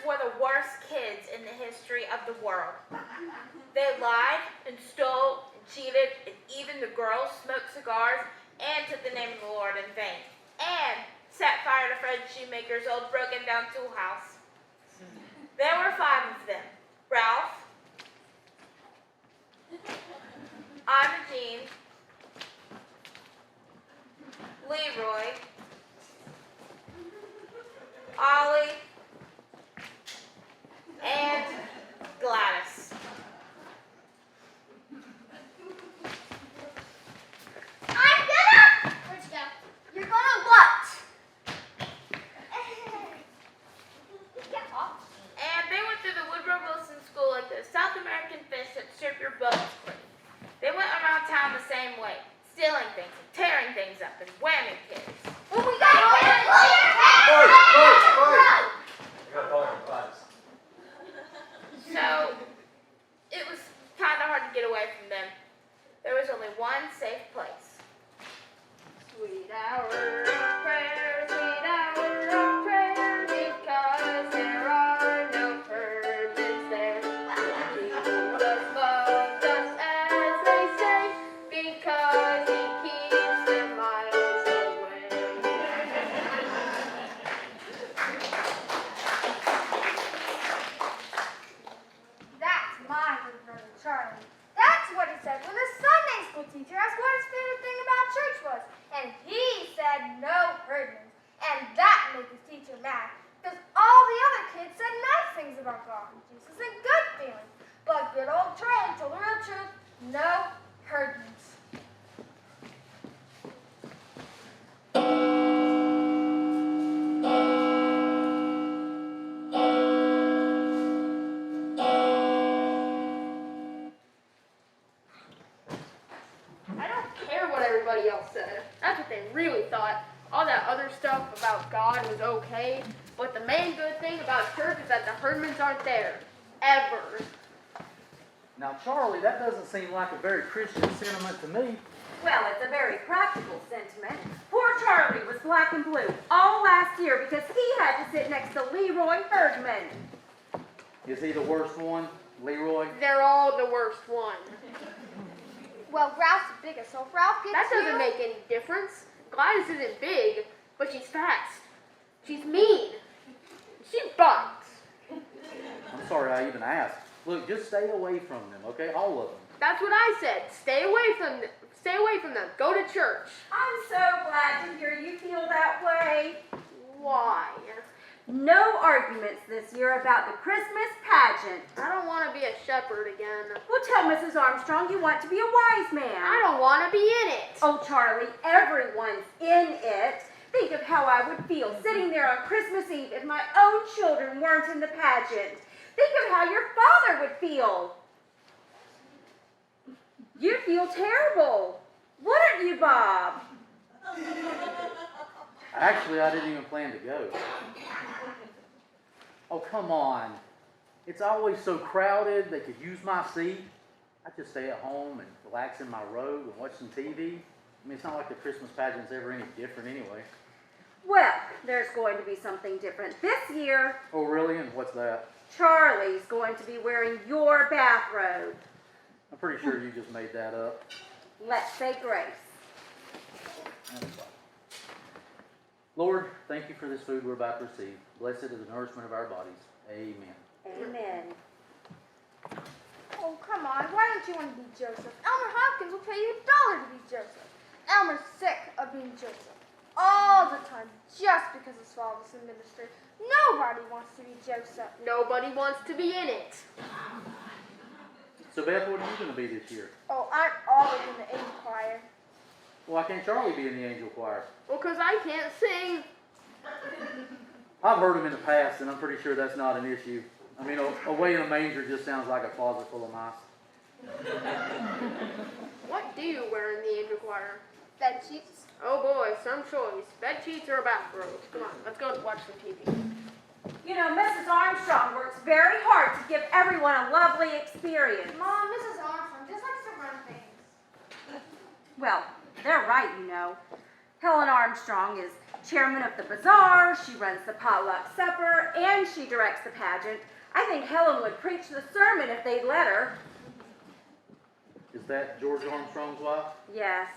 were the worst kids in the history of the world. They lied and stole and cheated, and even the girls smoked cigars and took the name of the Lord in vain, and set fire to Fred Shoemaker's old broken-down tool house. There were 5 of them: Ralph, Imogene, Leroy, Ollie, and Gladys. Where'd you go? You're gonna what? Get off. And they went through the Woodrow Wilson School like the South American fish that strip your bones clean. They went around town the same way, stealing things and tearing things up and whamming kids. When we got home, So, it was kind of hard to get away from them. There was only one safe place. Sweet hour of prayer, because there are no purposes there. Jesus loves us as they say, because he keeps them miles away. that's my good brother Charlie. That's what he said when the Sunday school teacher asked what his favorite thing about church was. And he said no herdmans. And that made his teacher mad. Because all the other kids said nice things about God and Jesus and good feelings. But good old Charlie told the real truth: no herdmans. I don't care what everybody else said. That's what they really thought. All that other stuff about God was okay, but the main good thing about church is that the herdmans aren't there. Ever. Now, Charlie, that doesn't seem like a very Christian sentiment to me. Well, it's a very practical sentiment. Poor Charlie was black and blue all last year because he had to sit next to Leroy Herdman. Is he the worst one, Leroy? They're all the worst one. Well, Ralph's the biggest, so if Ralph gets That doesn't you, make any difference. Gladys isn't big, but she's fast. She's mean. She bites. I'm sorry I even asked. Look, just stay away from them, okay? All of them. That's what I said. Stay away from them. Stay away from them. Go to church. I'm so glad to hear you feel that way. Why? No arguments this year about the Christmas pageant. I don't want to be a shepherd again. Well, tell Mrs. Armstrong you want to be a wise man. I don't want to be in it. Oh, Charlie, everyone's in it. Think of how I would feel sitting there on Christmas Eve if my own children weren't in the pageant. Think of how your father would feel. You feel terrible. Wouldn't you, Bob? Actually, I didn't even plan to go. Oh, come on. It's always so crowded, they could use my seat. I just stay at home and relax in my robe and watch some TV. I mean, it's not like the Christmas pageant's ever any different anyway. Well, there's going to be something different this year. Oh, really? And what's that? Charlie's going to be wearing your bathrobe. I'm pretty sure you just made that up. Let's say grace. That's fine. Lord, thank you for this food we're about to receive. Blessed is the nourishment of our bodies. Amen. Amen. oh, come on. Why don't you want to be Joseph? Elmer Hopkins will pay you $1 to be Joseph. Elmer's sick of being Joseph. All the time, just because his father's a minister. Nobody wants to be Joseph. Nobody wants to be in it. So, Beth, what are you going to be this year? Oh, I'm always in the angel choir. Why can't Charlie be in the angel choir? Well, because I can't sing. I've heard him in the past, and I'm pretty sure that's not an issue. I mean, away in a manger just sounds like a closet full of mice. What do you wear in the angel choir? Bed sheets. Oh boy, some choice. Bed sheets or a bathrobe. Come on, let's go watch some TV. You know, Mrs. Armstrong works very hard to give everyone a lovely experience. Mom, Mrs. Armstrong just likes to run things. Well, they're right, you know. Helen Armstrong is chairman of the bazaar, she runs the potluck supper, and she directs the pageant. I think Helen would preach the sermon if they'd let her. Is that George Armstrong's wife? Yes.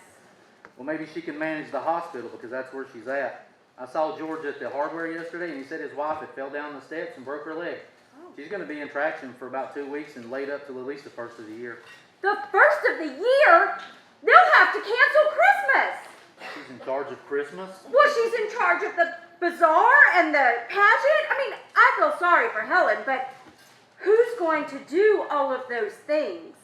Well, maybe she can manage the hospital because that's where she's at. I saw George at the hardware yesterday, and he said his wife had fell down the steps and broke her leg. She's going to be in traction for about 2 weeks and laid up till at least the first of the year. The first of the year? They'll have to cancel Christmas. She's in charge of Christmas? Well, she's in charge of the bazaar and the pageant. I mean, I feel sorry for Helen, but who's going to do all of those things?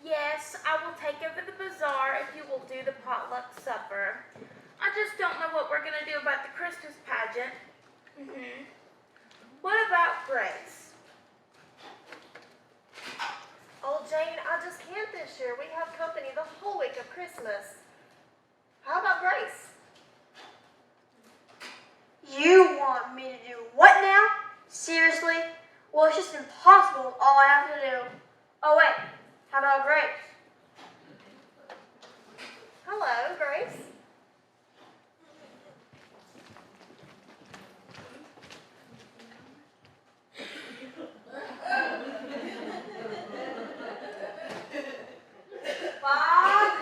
Yes, I will take over the bazaar if you will do the potluck supper. I just don't know what we're going to do about the Christmas pageant. What about Grace? Oh, Jane, I just can't this year. We have company the whole week of Christmas. How about Grace? You want me to do what now? Seriously? Well, it's just impossible. All I have to do. Oh, wait. How about Grace? Hello, Grace. Bob,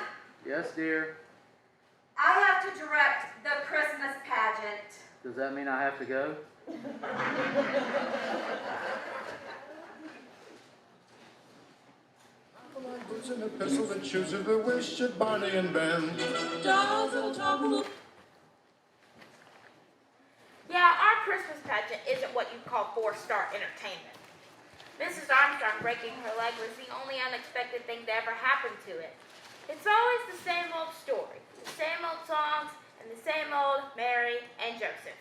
Yes, dear. I have to direct the Christmas pageant. Does that mean I have to go? Boots and a pistol and shoes of the wish at Barney and Ben. Yeah, our Christmas pageant isn't what you'd call four-star entertainment. Mrs. Armstrong breaking her leg was the only unexpected thing to ever happen to it. It's always the same old story, the same old songs, and the same old Mary and Joseph.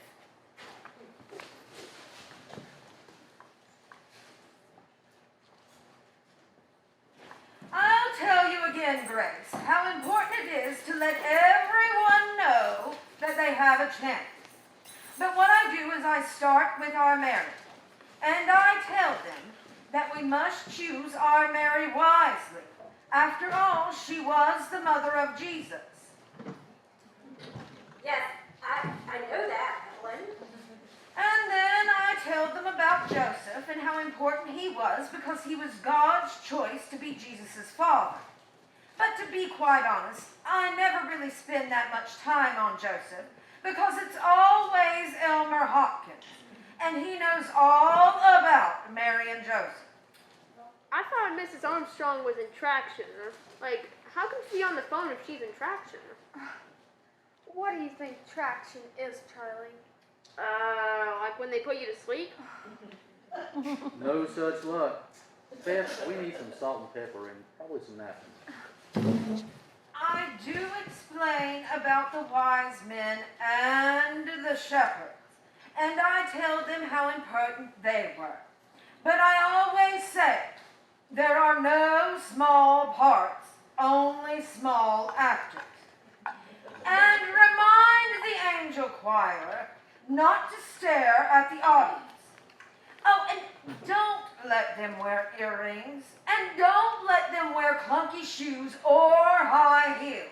I'll tell you again, Grace, how important it is to let everyone know that they have a chance. But what I do is I start with our Mary, and I tell them that we must choose our Mary wisely. After all, she was the mother of Jesus. Yes, I know that, Helen. And then I tell them about Joseph and how important he was because he was God's choice to be Jesus' father. But to be quite honest, I never really spend that much time on Joseph because it's always Elmer Hopkins, and he knows all about Mary and Joseph. I thought Mrs. Armstrong was in traction. Like, how can she be on the phone if she's in traction? What do you think traction is, Charlie? Like when they put you to sleep? No such luck. Beth, we need some salt and pepper and probably some napkins. I do explain about the wise men and the shepherds, and I tell them how important they were. But I always say, there are no small parts, only small actors. And remind the angel choir not to stare at the audience. Oh, and don't let them wear earrings, and don't let them wear clunky shoes or high heels.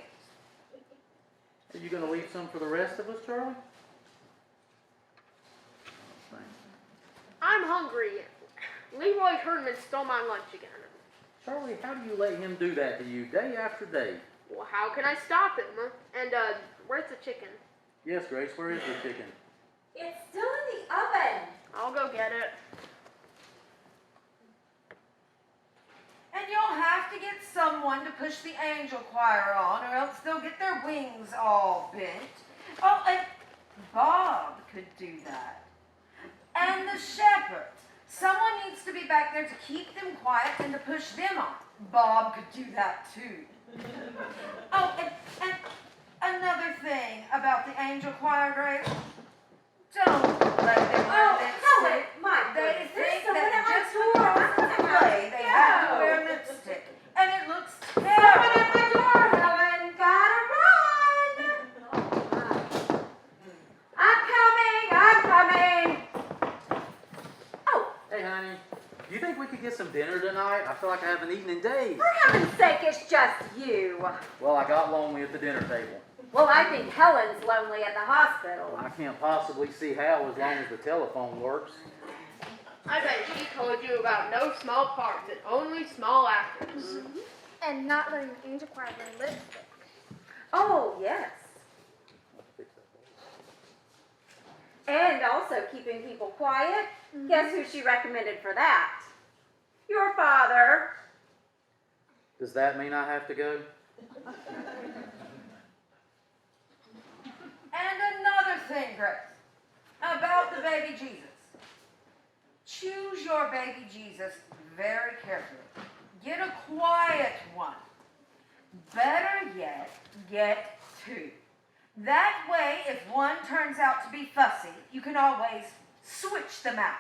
Are you going to leave some for the rest of us, Charlie? Thanks. I'm hungry. Leroy Herdman stole my lunch again. Charlie, how do you let him do that to you day after day? Well, how can I stop him? And, where's the chicken? Yes, Grace, where is the chicken? It's still in the oven. I'll go get it. And you'll have to get someone to push the angel choir on, or else they'll get their wings all bent. Oh, and Bob could do that. And the shepherds. Someone needs to be back there to keep them quiet and to push them on. Bob could do that too. Oh, and another thing about the angel choir, Grace. Don't let them wear Helen, lipstick. my They goodness, there's think someone that at my just door. because it's a play, they have to No. wear lipstick. And it looks Someone at my terrible. we could get some dinner tonight? I feel like I haven't eaten in days. For heaven's sake, it's just you. Well, I got lonely at the dinner table. Well, I think Helen's lonely at the hospital. I can't possibly see how as long as the telephone works. I bet she told you about no small parts and only small actors. And not letting the angel choir wear lipstick. Oh, yes. And also keeping people quiet. Guess who she recommended for that? Your father. Does that mean I have to go? And another thing, Grace, about the baby Jesus. Choose your baby Jesus very carefully. Get a quiet one. Better yet, get two. That way, if one turns out to be fussy, you can always switch them out.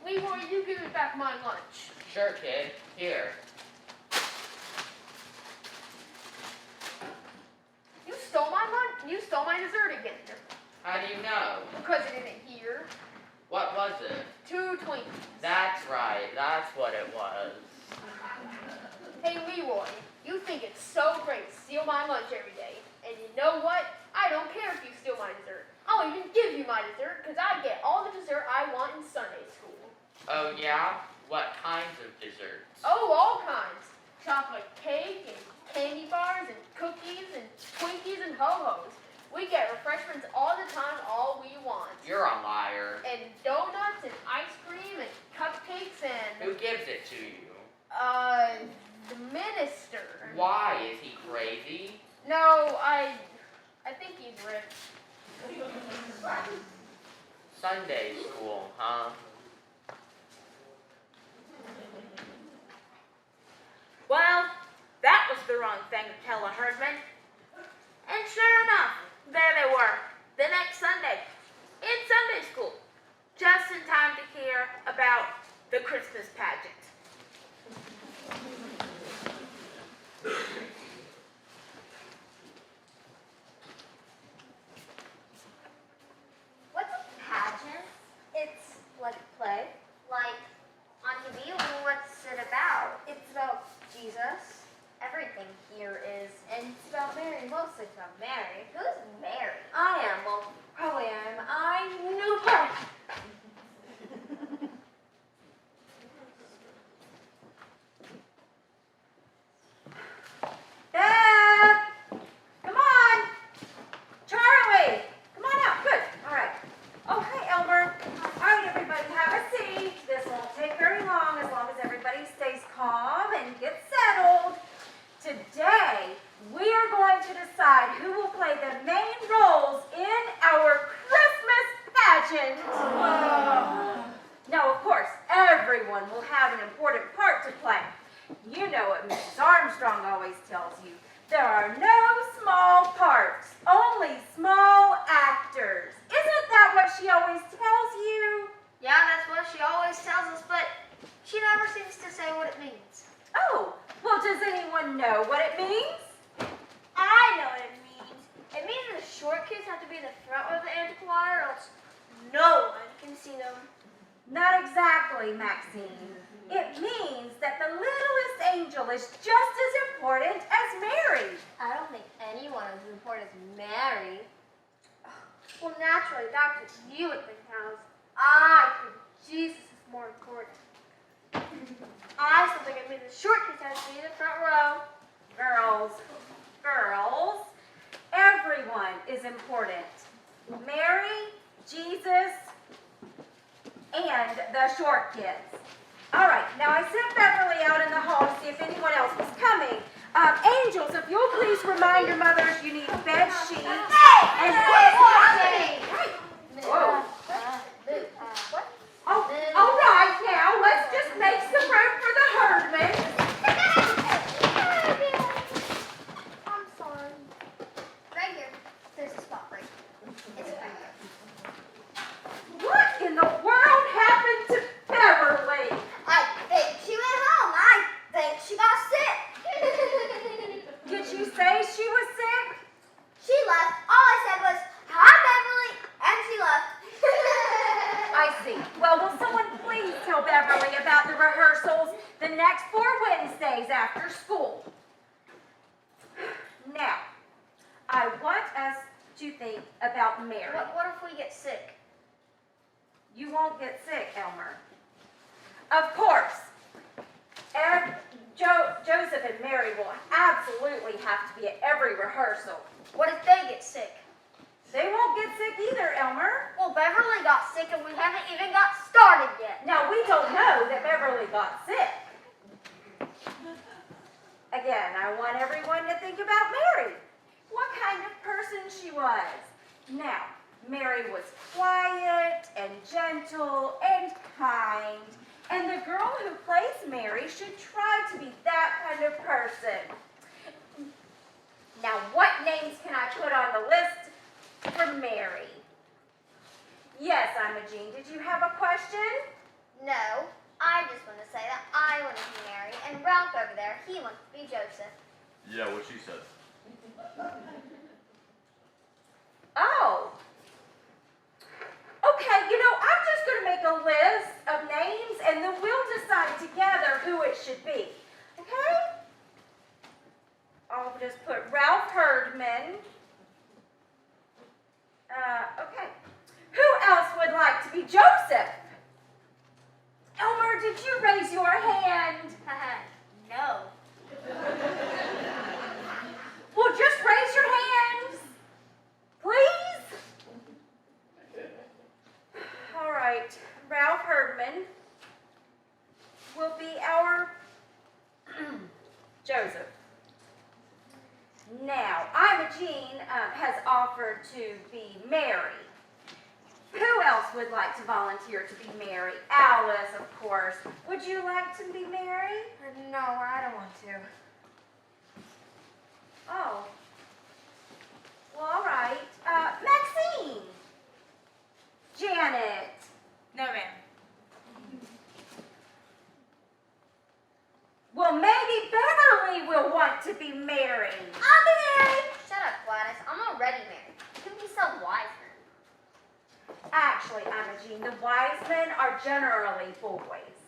Leroy, you give me back my lunch. Sure, kid. Here. You stole my lunch? You stole my dessert again. How do you know? Because it isn't here. What was it? 2 Twinkies. That's right. That's what it was. Hey, Leroy, you think it's so great to steal my lunch every day. And you know what? I don't care if you steal my dessert. I'll even give you my dessert because I get all the dessert I want in Sunday school. Oh, yeah? What kinds of desserts? Oh, all kinds. Chocolate cake and candy bars and cookies and Twinkies and ho-hos. We get refreshments all the time, all we want. You're a liar. And donuts and ice cream and cupcakes and... Who gives it to you? The minister. Why? Is he crazy? No, I think he's rich. Sunday school, huh? Well, that was the wrong thing to tell a herdman. And sure enough, there they were, the next Sunday, in Sunday school, just in time to hear about the Christmas pageant. What's a pageant? It's like a play. Like on TV? What's it about? It's about Jesus. Everything here is. And it's about Mary. Mostly it's about Mary. Who's Mary? I am. Well, probably am. I know. Beth! Come on! Charlie! Come on out. Good. All right. Oh, hey, Elmer. All right, everybody, have a seat. This won't take very long as everybody stays calm and gets settled. Today, we are going to decide who will play the main roles in our Christmas pageant. Now, of course, everyone will have an important part to play. You know what Mrs. Armstrong always tells you. There are no small parts, only small actors. Isn't that what she always tells you? Yeah, that's what she always tells us, but she never seems to say what it means. Oh, well, does anyone know what it means? I know what it means. It means the short kids have to be in the front of the antiquire, or else no one can see them. Not exactly, Maxine. It means that the littlest angel is just as important as Mary. I don't think anyone is as important as Mary. Well, naturally, that's what you would think, Alice. I think Jesus is more important. I still think it means the short kids have to be in the front row. Girls, everyone is important. Mary, Jesus, and the short kids. All right, now I sent Beverly out in the hall to see if anyone else was coming. Angels, if you'll please remind your mothers you need bed sheets. And Whoa. What? Oh, all right, now let's just make some room for the herdman. I'm sorry. Right here. There's a spot right here. It's right here. What in the world happened to Beverly? I think she went home. I think she got sick. Did you say she was sick? tell Beverly about the rehearsals the next 4 Wednesdays after school. Now, I want us to think about Mary. What if we get sick? You won't get sick, Elmer. Of course, Joseph and Mary will absolutely have to be at every rehearsal. What if they get sick? They won't get sick either, Elmer. Well, Beverly got sick and we haven't even got started yet. Now, we don't know that Beverly got sick. Again, I want everyone to think about Mary. What kind of person she was. Now, Mary was quiet and gentle and kind. And the girl who plays Mary should try to be that kind of person. Now, what names can I put on the list for Mary? Yes, Imogene, did you have a question? No, I just want to say that I want to be Mary, and Ralph over there, he wants to be Joseph. Yeah, what she said. Oh. Okay, I'm just going to make a list of names, and then we'll decide together who it should be. Okay? I'll just put Ralph Herdman. Okay. Who else would like to be Joseph? Elmer, did you raise your hand? No. Well, just raise your hands, please. All right, Ralph Herdman will be our Joseph. Now, Imogene has offered to be Mary. Who else would like to volunteer to be Mary? Alice, of course. Would you like to be Mary? No, I don't want to. Oh. Well, all right. Maxine. Janet. No, ma'am. Well, maybe Beverly will want to be Mary. I'll be Mary. Shut up, Gladys. I'm already married. You can be so wise. Actually, Imogene, the wise men are generally boys.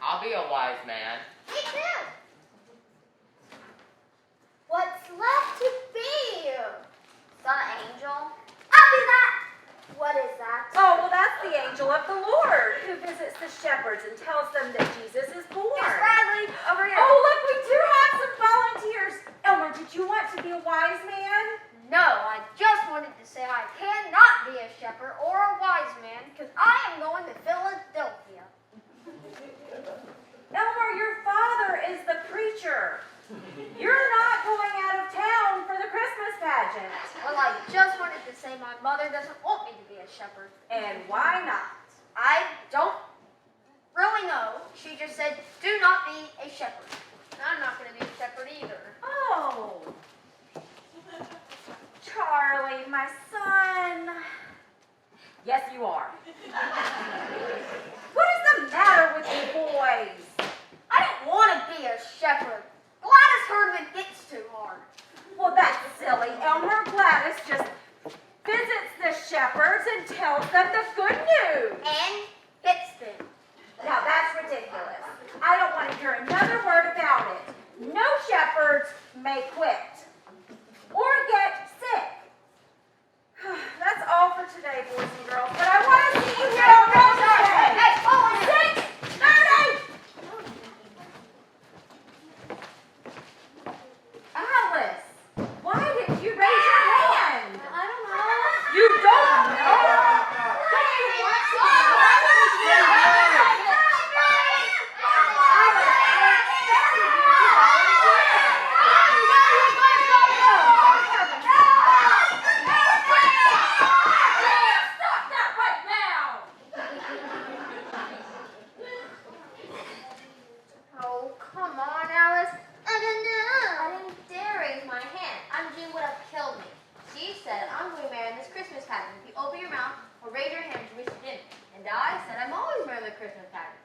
I'll be a wise man. Me too. What's left to be? Is that an angel? I'll be that. What is that? Oh, well, that's the angel of the Lord who visits the shepherds and tells them that Jesus is born. Yes, Bradley, over here. Oh, look, we do have some volunteers. Elmer, did you want to be a wise man? No, I just wanted to say I cannot be a shepherd or a wise man because I am going to Philadelphia. Elmer, your father is the preacher. You're not going out of town for the Christmas pageant. Well, I just wanted to say my mother doesn't want me to be a shepherd. And why not? I don't really know. She just said, do not be a shepherd. And I'm not going to be a shepherd either. Oh. Charlie, my son. Yes, you are. What is the matter with you boys? I don't want to be a shepherd. Gladys Herdman hits too hard. Well, that's silly. Elmer Gladys just visits the shepherds and tells them the good news. And hits them. Now, that's ridiculous. I don't want to hear another word about it. No shepherds may quit or get sick. That's all for today, boys and girls. But I want to see you here on Wednesday. Hey, hold on. 6:30. Alice, why did you raise your hand? I don't know. You don't know? Stop that right now! Oh, come on, Alice. I don't know. I didn't dare raise my hand. Imogene would have killed me. She said, I'm going to marry in this Christmas pageant. If you open your mouth or raise your hand to wish you didn't. And I said, I'm always wearing the Christmas pageant.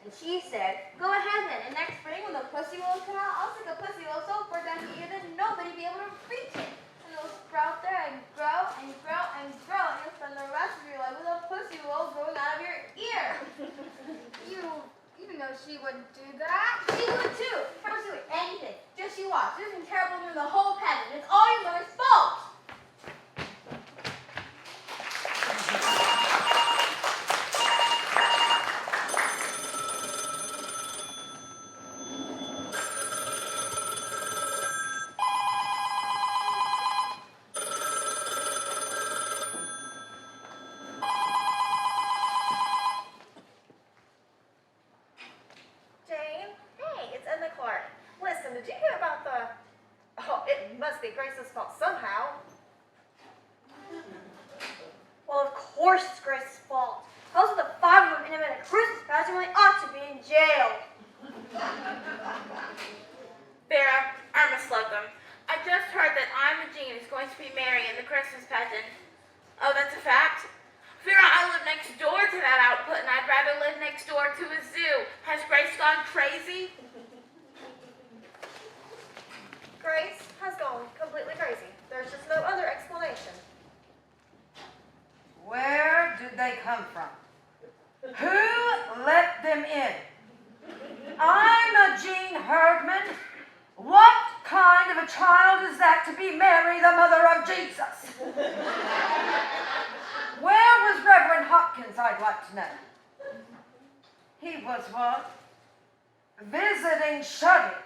And she said, go ahead then. And next spring when the pussy willows come out, I'll stick a pussy willow so far down your ear that nobody will be able to reach it. And it'll sprout there and grow and grow and grow. And you'll spend the rest of your life with a pussy willow growing out of your ear. she wouldn't do that. She would too. How would she do anything? Just you watch. There's nothing terrible doing the whole pageant. It's all your mother's fault. Jane, hey, it's Edna Clark. Listen, did you hear about the... Oh, it must be Grace's fault somehow. Well, of course it's Grace's fault. Those are the five of them in a Christmas pageant when they ought to be in jail. Vera, Irma Slocum, I just heard that Irma Jean is going to be marrying in the Christmas pageant. Oh, that's a fact? Vera, I live next door to that output, and I'd rather live next door to a zoo. Has Grace gone crazy? Grace has gone completely crazy. There's just no other explanation. Where did they come from? Who let them in? I'm a Jean Herdman. What kind of a child is that to be Mary, the mother of Jesus? Where was Reverend Hopkins, I'd like to know? He was what? Visiting shut-in.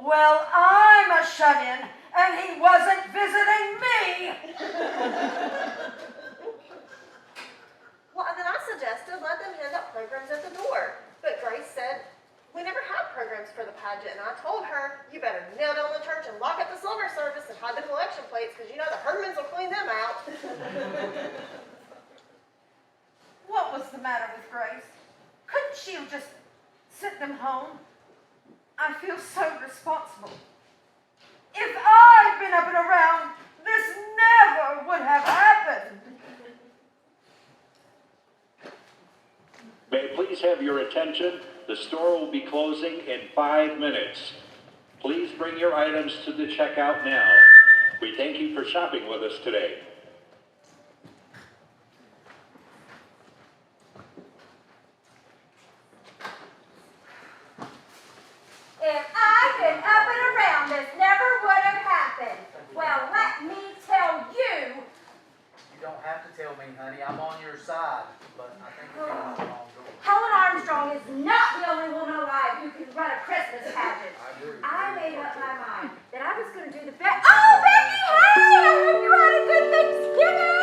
Well, I'm a shut-in, and he wasn't visiting me. Well, and then I suggested let them hand out programs at the door. But Grace said, we never had programs for the pageant. And I told her, you better nail down the church and lock up the silver service and hide the collection plates because you know the Herdmans will clean them out. What was the matter with Grace? Couldn't she have just sent them home? I feel so responsible. If I'd been up and around, this never would have happened. May I please have your attention? The store will be closing in 5 minutes. Please bring your items to the checkout now. We thank you for shopping with us today. If I'd been up and around, this never would have happened. Well, let me tell you. You don't have to tell me, honey. I'm on your side, but I think we're going the wrong door. Helen Armstrong is not the only woman alive who can run a Christmas pageant. I agree. I made up my mind that I was going to do the best. Oh, Becky, hey! I hope you had a good Thanksgiving.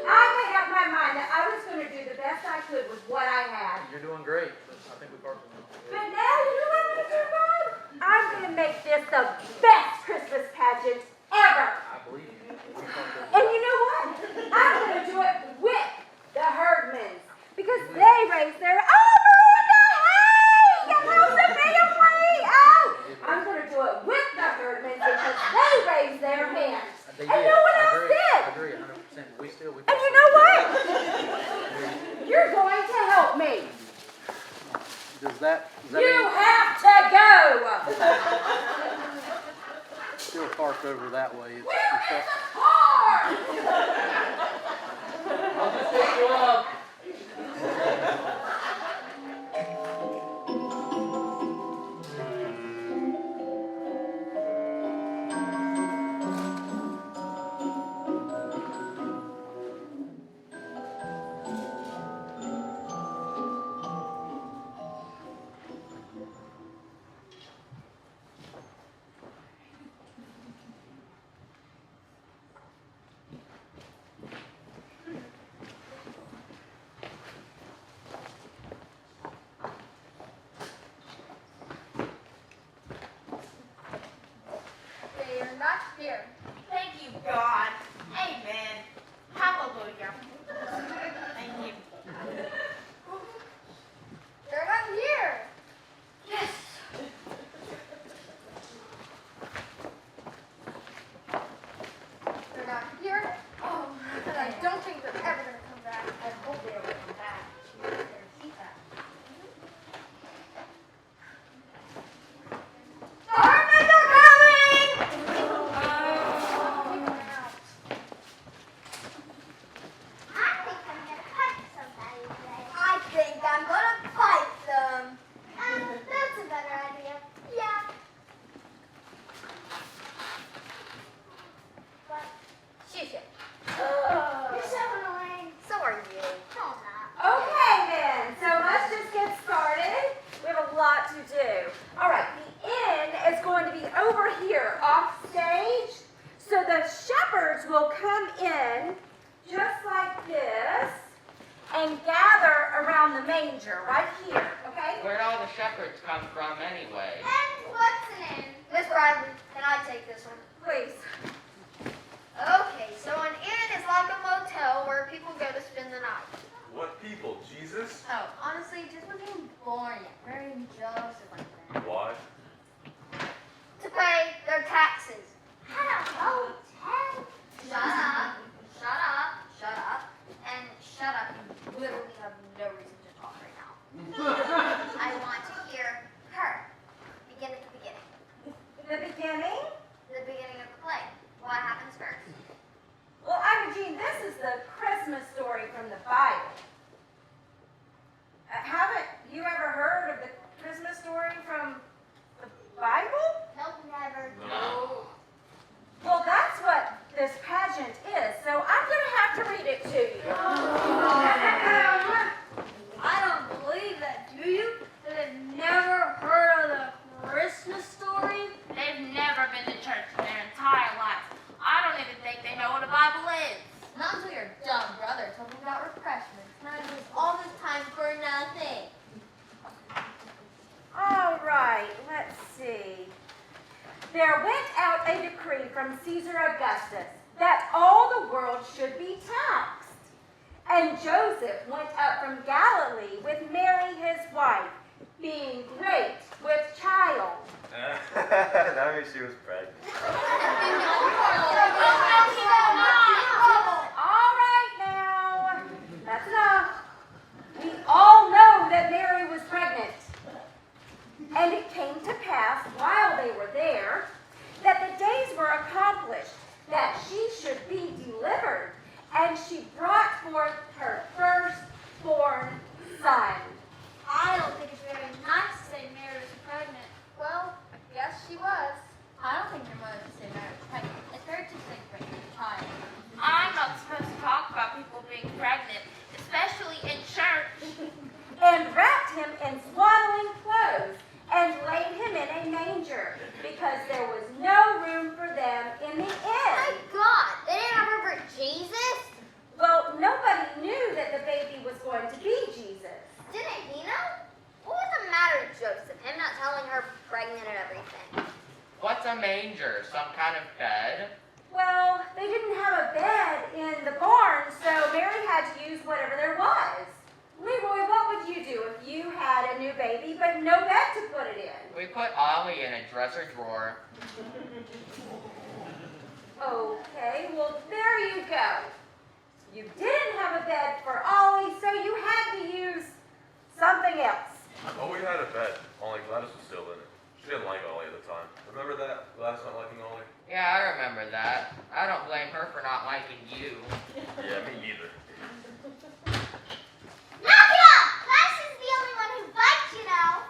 I made up my mind that I was going to do the best I could with what I had. You're doing great, but I think we partnered on it. But now, you know what I'm going to do, Bob? I'm going to make this the best Christmas pageant ever. I believe you. We partnered. And you know what? I'm going to do it with the Herdmans. Because they raise their, oh, Miranda, hey, you lose the family. Oh, I'm going to do it with the Herdmans because they raised their hands. They And did. no one I else agree. did. I agree 100%. And you know what? You're going to help me. Does that You mean have to go. still parked over that way? It's Where is up. the car? I'll just pick you up. gather around the manger right here, okay? Where'd all the shepherds come from anyway? And what's an inn? Miss Bradley, can I take this one? Please. Okay, so an inn is like a motel where people go to spend the night. What people? Jesus? Oh, honestly, just wasn't even born yet. Mary and Joseph like that. Why? To pay their taxes. At a hotel. Shut up. Shut up. Shut up. And shut up. You literally have no reason to talk right now. I want to hear her. Begin at the beginning. The beginning? The beginning of the play. What happens first? Well, Imogene, this is the Christmas story from the Bible. Haven't you ever heard of the Christmas story from the Bible? Nope, never. No. Well, that's what this pageant is, so I'm going to have to read it to you. I don't believe that, do you? They've never heard of the Christmas story? They've never been to church in their entire lives. I don't even think they know what a Bible is. Not until your dumb brother told me about refreshments. Now I lose all this time for nothing. All right, let's see. There went out a decree from Caesar Augustus that all the world should be taxed. And Joseph went up from Galilee with Mary his wife, being great with child. That means she was pregnant. All right now, that's enough. We all know that Mary was pregnant. And it came to pass, while they were there, that the days were accomplished, that she should be delivered. And she brought forth her firstborn son. I don't think it's very nice to say Mary was pregnant. Well, yes, she was. I don't think your mother would say Mary was pregnant. It's very to say pregnant child. I'm not supposed to talk about people being pregnant, especially in church. And wrapped him in swaddling clothes, and laid him in a manger, because there was no room for them in the inn. My God, they didn't have room for Jesus? Well, nobody knew that the baby was going to be Jesus. Didn't he know? What was the matter with Joseph? Him not telling her pregnant and everything. What's a manger? Some kind of bed? Well, they didn't have a bed in the barn, so Mary had to use whatever there was. Leroy, what would you do if you had a new baby but no bed to put it in? We put Ollie in a dresser drawer. Okay, well, there you go. You didn't have a bed for Ollie, so you had to use something else. Oh, we had a bed. Only Gladys was still in it. She didn't like Ollie at the time. Remember that? Gladys not liking Ollie? Yeah, I remember that. I don't blame her for not liking you. Yeah, me neither. Knock it off! Class is the only one who bites, you know.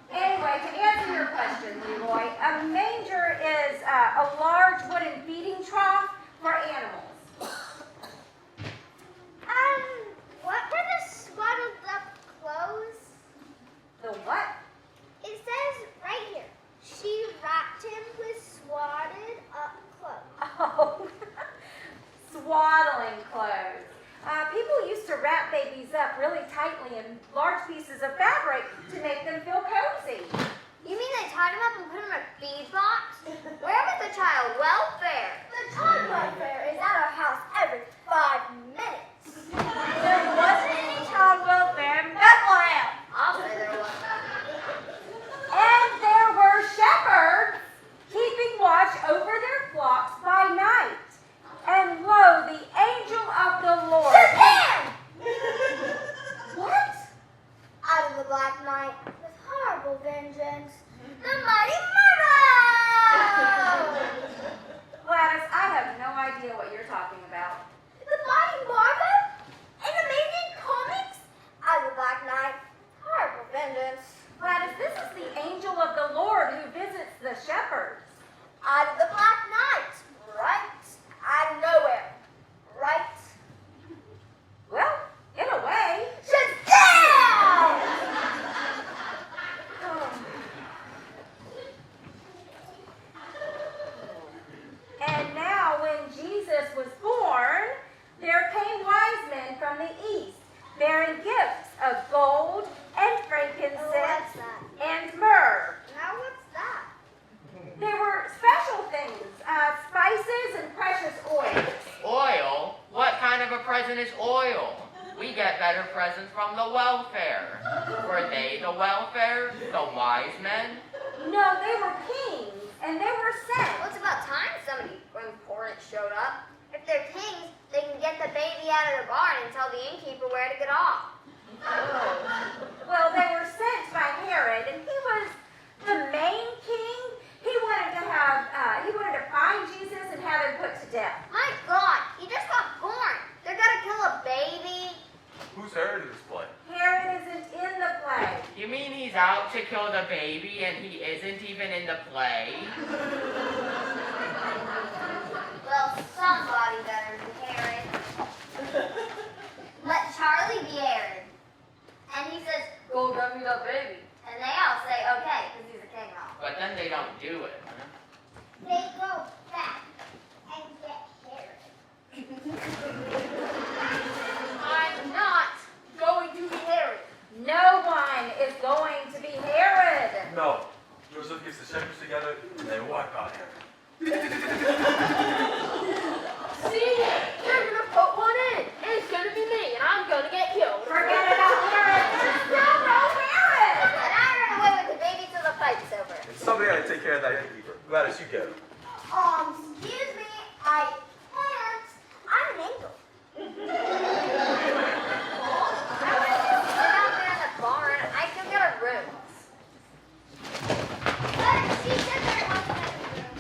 Anyway, to answer your question, Leroy, a manger is a large wooden feeding trough for animals. What were the swaddled up clothes? The what? It says right here, she wrapped him with swaddled up clothes. Oh, swaddling clothes. People used to wrap babies up really tightly in large pieces of fabric to make them feel cozy. You mean they tied him up and put him in a feed box? Where was the child welfare? The child welfare is at our house every 5 minutes. There wasn't any child welfare in Bethlehem. I'll say there was. And there were shepherds keeping watch over their flocks by night. And lo, the angel of the Lord. Shazam! What? Out of the black night, with horrible vengeance, the mighty Marvel! Gladys, I have no idea what you're talking about. The mighty Marvel? In Amazing Comics? Out of the black night, horrible vengeance. Gladys, this is the angel of the Lord who visits the shepherds. Out of the black night, right? Out of nowhere, right? Well, in a way. Shazam! them gifts of gold and frankincense and myrrh. Now what's that? They were special things, spices and precious oils. Oil? What kind of a present is oil? We get better presents from the welfare. Were they the welfare? The wise men? No, they were kings, and they were sent. Well, it's about time somebody important showed up. If they're kings, they can get the baby out of the barn and tell the innkeeper where to get off. Well, they were sent by Herod, and he was the main king. He wanted to find Jesus and have him put to death. My God, he just got born. They're gonna kill a baby. Who's Herod in this play? Herod isn't in the play. You mean he's out to kill the baby and he isn't even in the play? Well, somebody better be Herod. Let Charlie be Herod. And he says, Go get me that baby. and they all say, okay, because he's a king now. But then they don't do it, huh? They go back and get Herod. I'm not going to be Herod. No one is going to be Herod. No. Joseph gets the shepherds together and they wipe out Herod. See? They're gonna put one in. And it's gonna be me, and I'm gonna get killed. Forget about Herod. There's still no Herod. And I ran away with the baby till the fight's over. And somebody had to take care of that innkeeper. Gladys, you get him. Excuse me, I can't. I'm an angel. I wouldn't just sit out there in the barn. I still got a room. But she said there wasn't any room.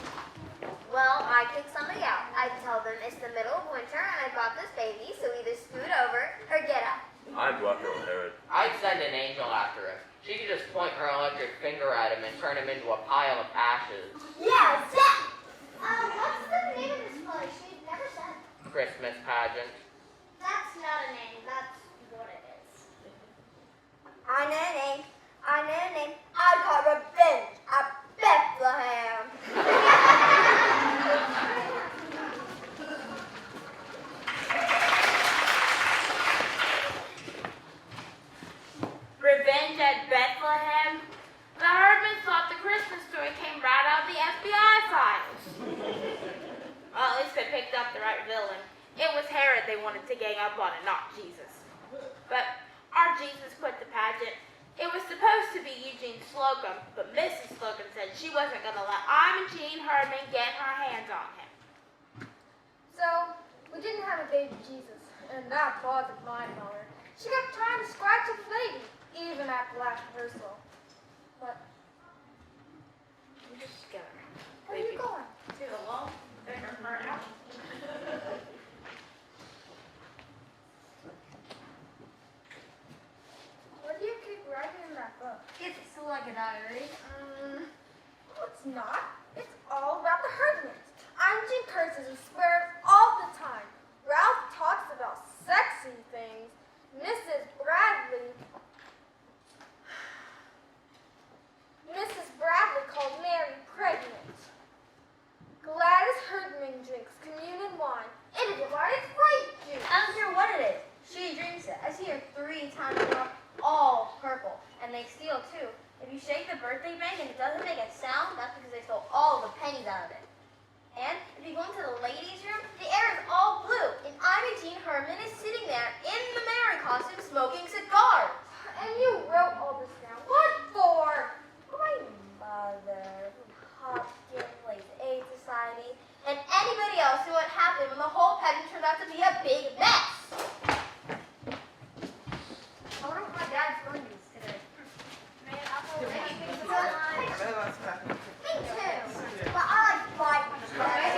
Well, I kick somebody out. I tell them it's the middle of winter and I got this baby, so either scoot over or get up. I'd go after old Herod. I'd send an angel after him. She could just point her electric finger at him and turn him into a pile of ashes. Yeah, Zach! What's the name of this play? She never said. Christmas pageant. That's not a name, that's what it is. I know a name. I know a name. I got revenge at Bethlehem. Revenge at Bethlehem? The Herdman thought the Christmas story came right out of the FBI files. Well, at least they picked up the right villain. It was Herod they wanted to gang up on and not Jesus. But our Jesus quit the pageant. It was supposed to be Eugene Slocum, but Mrs. Slocum said she wasn't going to let Imogene Herdman get her hands on him. So, we didn't have a baby Jesus, and that bothered my mother. She kept trying to scratch up the baby, even at the last rehearsal. But, I'm just going to where are you going? to the wall. Figure her out. What do you keep writing in that book? It's like a diary. No, it's not. It's all about the Herdmans. Imogene curses and swears all the time. Ralph talks about sexy things. Mrs. Bradley called Mary pregnant. Gladys Herdman drinks communion wine. It is divided grape juice. I don't care what it is. She drinks it. I see her 3 times a month, all purple. And they steal too. If you shake the birthday bank and it doesn't make a sound, that's because they stole all the pennies out of it. And if you go into the ladies' room, the air is all blue. And Imogene Herdman is sitting there in the Mary costume smoking cigars. And you wrote all this down. What for? My mother, Hopkins Aid Society, and anybody else who would happen when the whole pageant turned out to be a big mess. I wonder what my dad's going to use today. Man, I thought anything was on. Me too. But I like white. All right,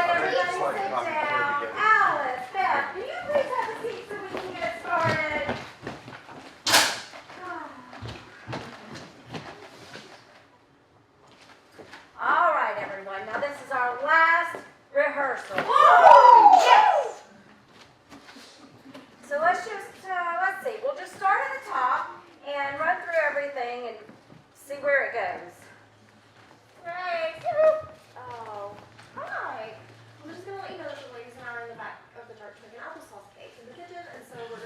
everybody sit down. Alice, Beth, can you please have a seat so we can get started? All right, everyone. Now this is our last rehearsal. Yes! So let's see. We'll just start at the top and run through everything and see where it goes. Right. Oh. Hi. I'm just gonna let you know that the ladies and I are in the back of the church making applesauce cakes in the kitchen, and so we're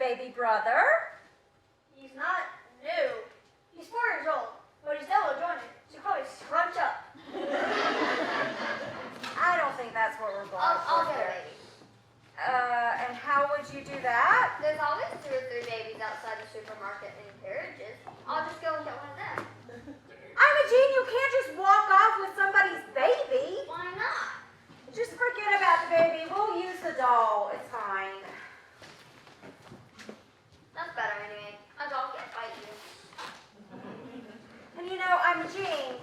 baby brother? He's not new. He's 4 years old, but he's double jointed, so you probably scrunch up. I don't think that's what we're going I'll for get a here. baby. And how would you do that? There's always 2 or 3 babies outside the supermarket in carriages. I'll just go and get one of them. Imogene, you can't just walk off with somebody's baby. Why not? Just forget about the baby. We'll use the doll. It's fine. That's better anyway. A dog can't bite you. And you know, Imogene,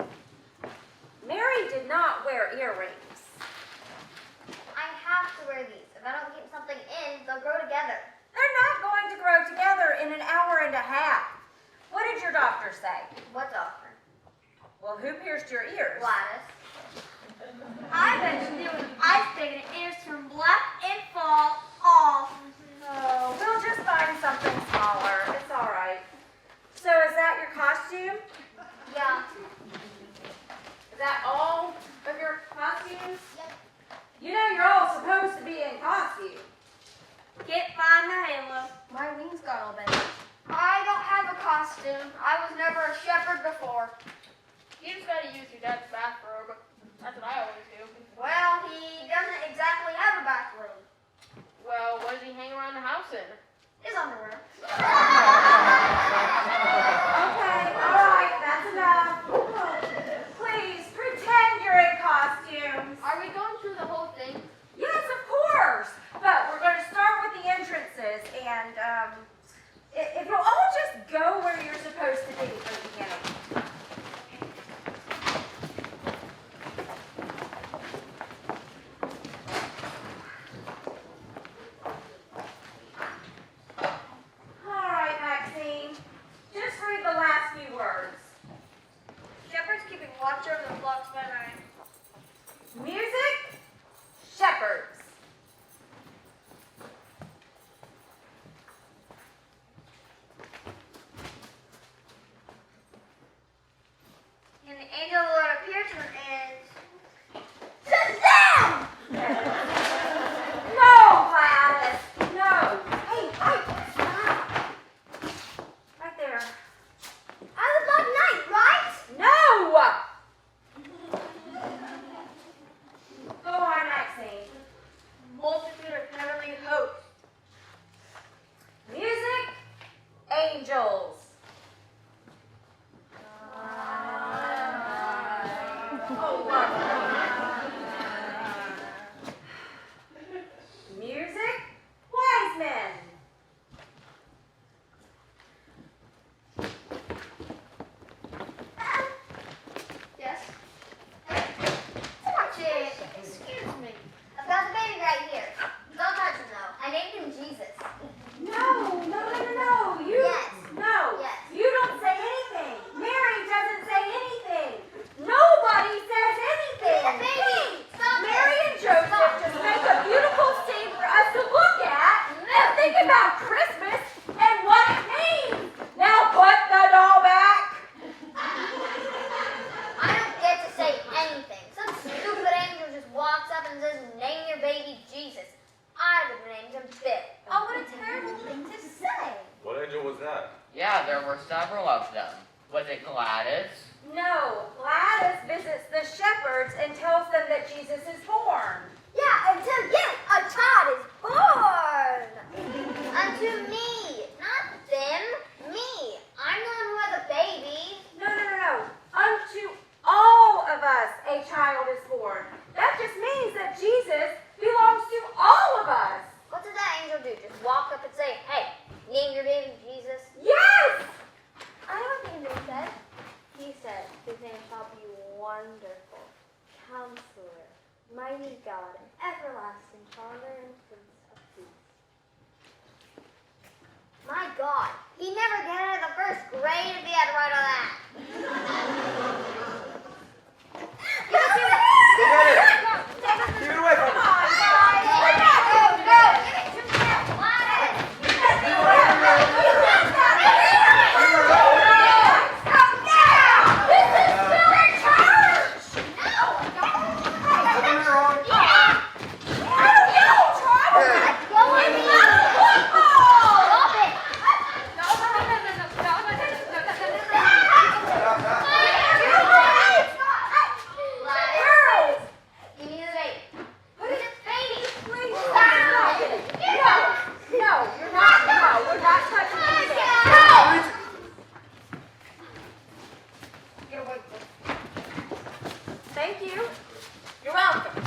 Mary did not wear earrings. I have to wear these. If I don't keep something in, they'll grow together. They're not going to grow together in an hour and a half. What did your doctor say? What doctor? Well, who pierced your ears? Gladys. I bet you do an ice pick and ears turn black and fall off. Oh, we'll just find something smaller. It's all right. So is that your costume? Yeah. Is that all of your costumes? Yep. You know you're all supposed to be in costume. Can't find the halo. My wings got all bent. I don't have a costume. I was never a shepherd before. You just gotta use your dad's bathrobe. That's what I always do. Well, he doesn't exactly have a bathroom. Well, what does he hang around the house in? His underwear. Okay, all right, that's enough. Please, pretend you're in costumes. Are we going through the whole thing? Yes, of course. But we're going to start with the entrances, and if you'll all just go where you're supposed to be for the beginning. All right, Maxine. Just read the last few words. Shepherds keeping watch over the flocks by night. Music, shepherds. And the angel of the Lord appeared to her and Shazam! No, Gladys. No. Hey, stop. Right there. I was Black Knight, right? No! Go on, Maxine. Multitude of heavenly hosts. Music, angels. Oh, music, wise men. Yes. Watch it. Excuse me. I've got the baby right here. Don't touch him though. I named him Jesus. No. You. Yes. No. Yes. You don't say anything. Mary doesn't say anything. Nobody says anything. The baby. Stop Mary it. and Joseph just make a beautiful scene for us to look at and think about Christmas and what it means. Now put the doll back. I don't get to say anything. Some stupid angel just walks up and says, name your baby Jesus. I would have named him Bill. Oh, what a terrible thing to say. What angel was that? Yeah, there were several of them. Was it Gladys? No, Gladys visits the shepherds and tells them that Jesus is born. Yeah, until you, a child is born. Unto me, not them, me. I'm the one who has a baby. No. Unto all of us a child is born. That just means that Jesus belongs to all of us. What did that angel do? Just walk up and say, hey, name your baby Jesus? Yes! I know what the angel said. He said, his name shall be Wonderful, Counselor, Mighty God, Everlasting Father, and Prince of Peace. My God, he never got out of the first grade if he had to write all that. You don't see that? Give it away from me. Go. Give it to me. Gladys. Stop Thank you. You're welcome.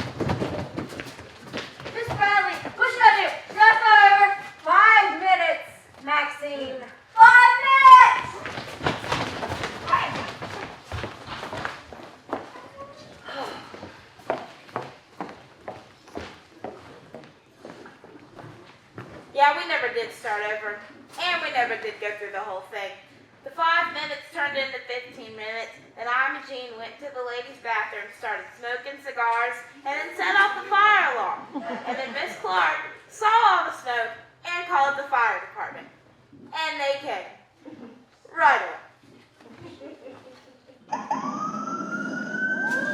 Miss Bradley, what should I do? Step over. 5 minutes, Maxine. 5 minutes! Yeah, we never did start over, and we never did go through the whole thing. The 5 minutes turned into 15 minutes, and I and Jean went to the ladies' bathroom, started smoking cigars, and then set off the fire alarm. And then Miss Clark saw all the smoke and called the fire department. And they came. Right away.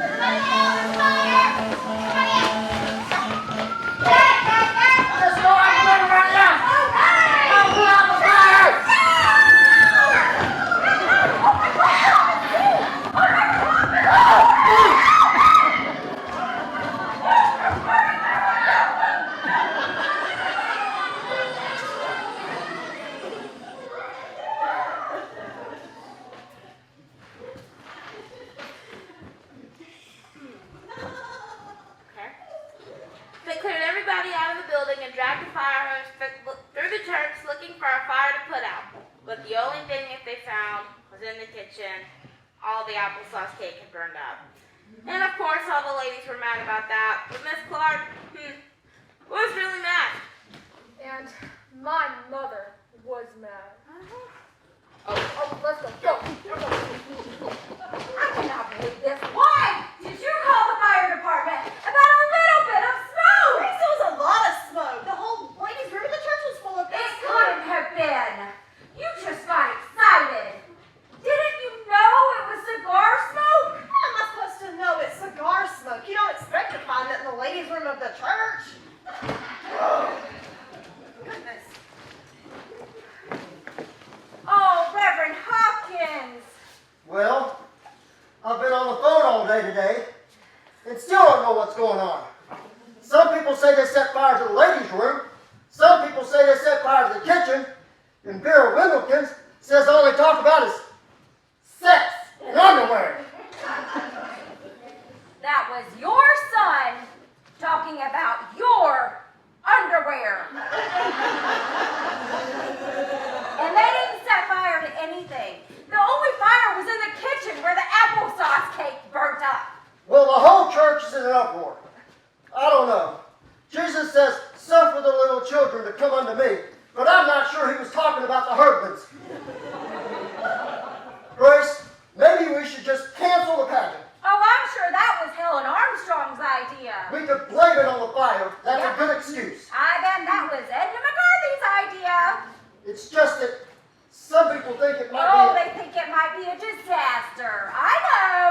Everybody out! There's fire! Everybody out! Let's go out there right now. I'll put out the fire. Okay. They cleared everybody out of the building and dragged the fire hose through the church looking for a fire to put out. But the only thing that they found was in the kitchen. All the applesauce cake had burned up. And of course all the ladies were mad about that. But Miss Clark, was really mad. And my mother was mad. Oh, Let's go. Go. I cannot believe this. Why did you call the fire department about a little bit of smoke? Grace, it was a lot of smoke. The whole ladies' room in the church was full of It this couldn't have been. You just got excited. Didn't you know it was cigar smoke? How am I supposed to know it's cigar smoke? You don't expect to find that in the ladies' room of the church. Goodness. Oh, Reverend Hopkins. Well, I've been on the phone all day today and still don't know what's going on. Some people say they set fire to the ladies' room. Some people say they set fire to the kitchen. And Vera Wendellkins says all they talk about is sex and underwear. That was your son talking about your underwear. And they didn't set fire to anything. The only fire was in the kitchen where the applesauce cake burnt up. Well, the whole church is in an uproar. I don't know. Jesus says, suffer the little children to come unto me. But I'm not sure he was talking about the Herdmans. Grace, maybe we should just cancel the pageant. Oh, I'm sure that was Helen Armstrong's idea. We could blame it on the fire. That's a good excuse. I bet that was Edna McCarthy's idea. It's just that some people think it might Oh, be. they think it might be a disaster. I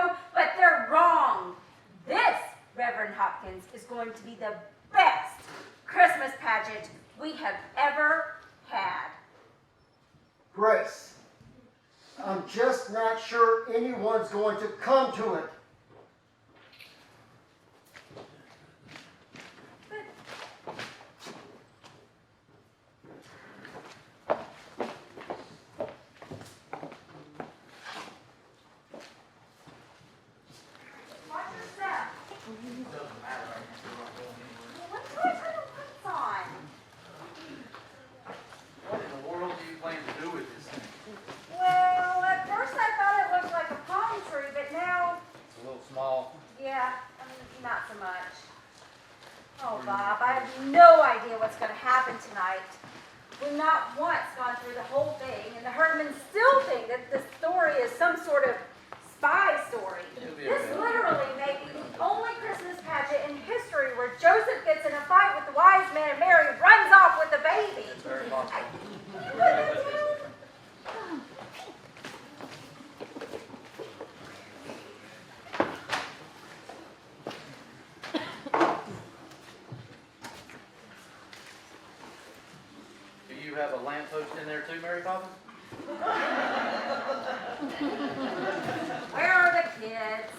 know, but they're wrong. This, Reverend Hopkins, is going to be the best Christmas pageant we have ever had. Grace, I'm just not sure anyone's going to come to it. Watch your step. Let's go turn the lights on. What in the world do you plan to do with this thing? Well, at first I thought it looked like a palm tree, but now, It's a little small. yeah, not so much. Oh, Bob, I have no idea what's going to happen tonight. We've not once gone through the whole thing, and the Herdmans still think that the story is some sort of spy story. It'll be This okay. literally may be the only Christmas pageant in history where Joseph gets in a fight with the wise men and Mary runs off with the baby. It's very possible. Do you have a lamppost in there too, Mary Poppins? Where are the kids?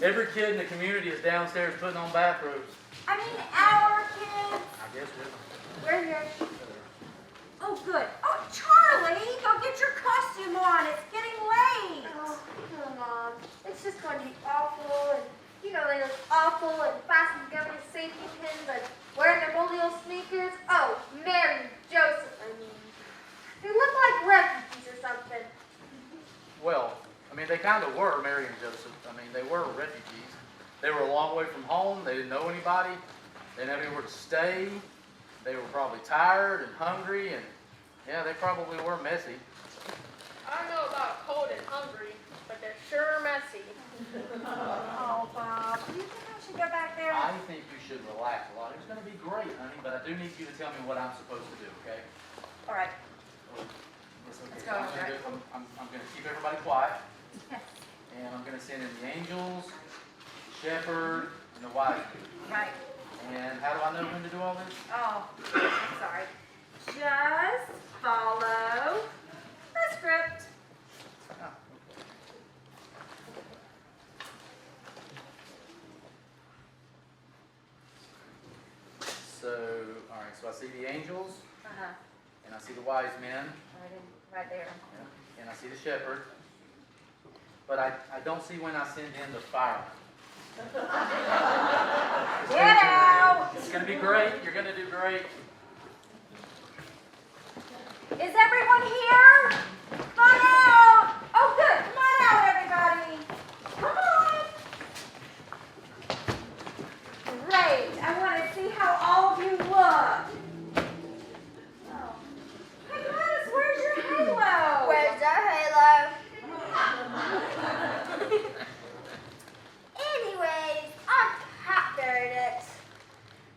Every kid in the community is downstairs putting on bathrobes. I mean, our kids. I guess we're. We're here. Oh, good. Oh, Charlie, go get your costume on. It's getting late. Oh, Mom. It's just going to be awful, and you know safety pins and wearing their little sneakers. Oh, Mary and Joseph, I mean. They look like refugees or something. Well, I mean, they kind of were, Mary and Joseph. I mean, they were refugees. They were a long way from home. They didn't know anybody. They didn't have anywhere to stay. They were probably tired and hungry, and yeah, they probably were messy. I don't know about cold and hungry, but they're sure messy. Oh, Bob, do you think I should go back there? I think you should relax a lot. It's going to be great, honey, but I do need you to tell me what I'm supposed to do, okay? All right. Let's go, right. I'm going to keep everybody quiet, and I'm going to send in the angels, the shepherd, and the wise men. Right. And how do I know when to do all this? Oh, I'm sorry. Just follow the script. Oh, okay. So, all right, so I see the angels, Uh-huh. and I see the wise men, Right there. and I see the shepherd, but I don't see when I send in the firemen. Get out! It's going to be great. You're going to do great. Is everyone here? Come on out! Oh, good. Come on out, everybody. Come on. Great. I want to see how all of you look. Oh. Hey, Gladys, where's your halo? Where's our halo? Anyways, our cat buried it.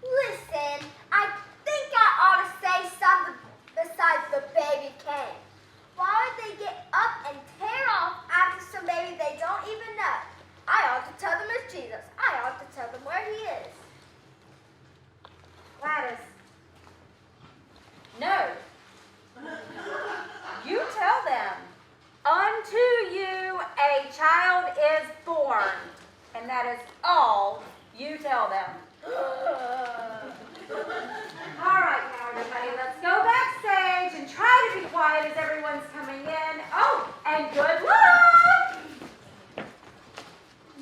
Listen, I think I ought to say something besides the baby came. Why would they get up and tear off after some baby they don't even know? I ought to tell them it's Jesus. I ought to tell them where he is. Gladys. No. You tell them. Unto you a child is born. And that is all you tell them. All right, now everybody, let's go backstage and try to be quiet as everyone's coming in. Oh, and good luck!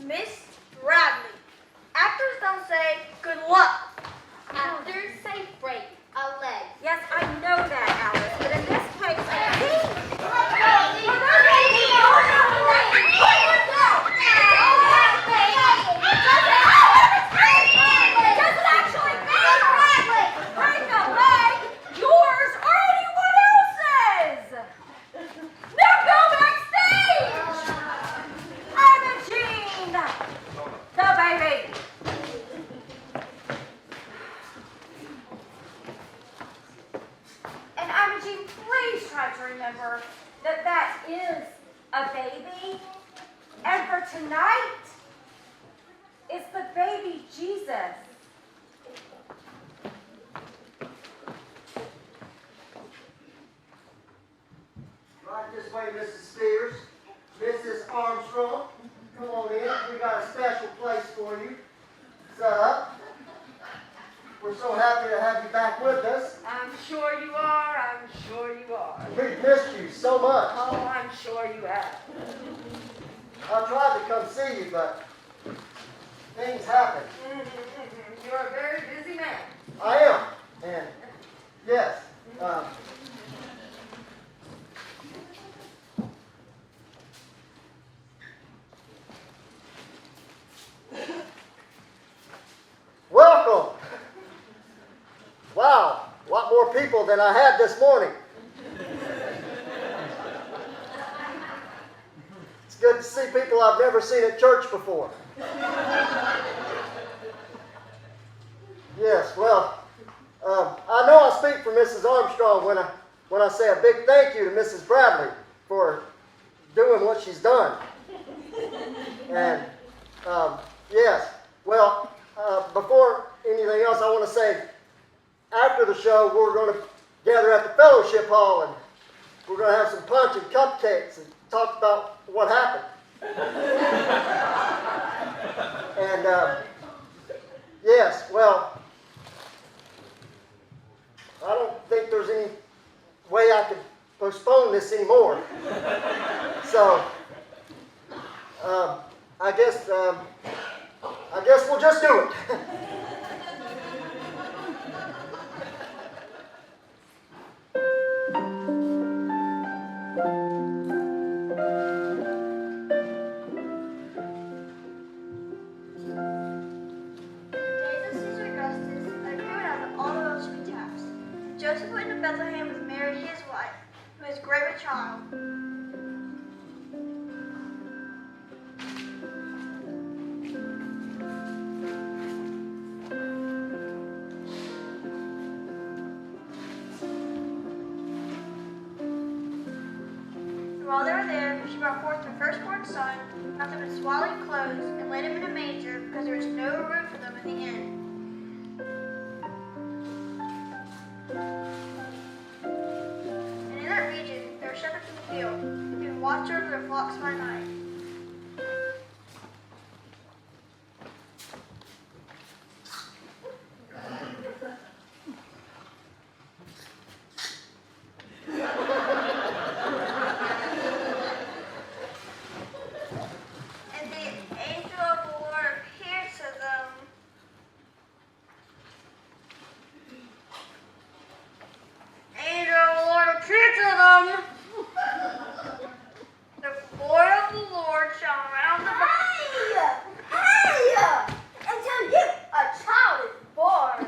Miss Bradley. Actors don't say good luck. Actors say break a leg. Yes, I know that, Alice, but in this case, I think... Break a leg, yours or anyone else's! Now go backstage! Imogene! The baby! And Imogene, please try to remember that that is a baby. And for tonight, it's the baby Jesus. Right this way, Mrs. Spears. Mrs. Armstrong, come on in. We got a special place for you set up. We're so happy to have you back with us. I'm sure you are. I'm sure you are. We've missed you so much. Oh, I'm sure you have. I tried to come see you, but things happen. You're a very busy man. I am. And yes, welcome. Wow, a lot more people than I had this morning. It's good to see people I've never seen at church before. Yes, well, I know I speak for Mrs. Armstrong when I say a big thank you to Mrs. Bradley for doing what she's done. And yes, well, before anything else, I want to say after the show, we're going to gather at the fellowship hall and we're going to have some punch and cupcakes and talk about what happened. And yes, well, I don't think there's any way I could postpone this anymore. So, I guess we'll just do it. brought forth her firstborn son, wrapped him in swaddling clothes, and laid him in a manger, because there was no room for them in the inn. And in that region there were shepherds in the field, who watched over their flocks by night. And the angel of the Lord appeared to them. Angel of the Lord appeared to them. The glory of the Lord shone around the Hey! And tell you, a child is born.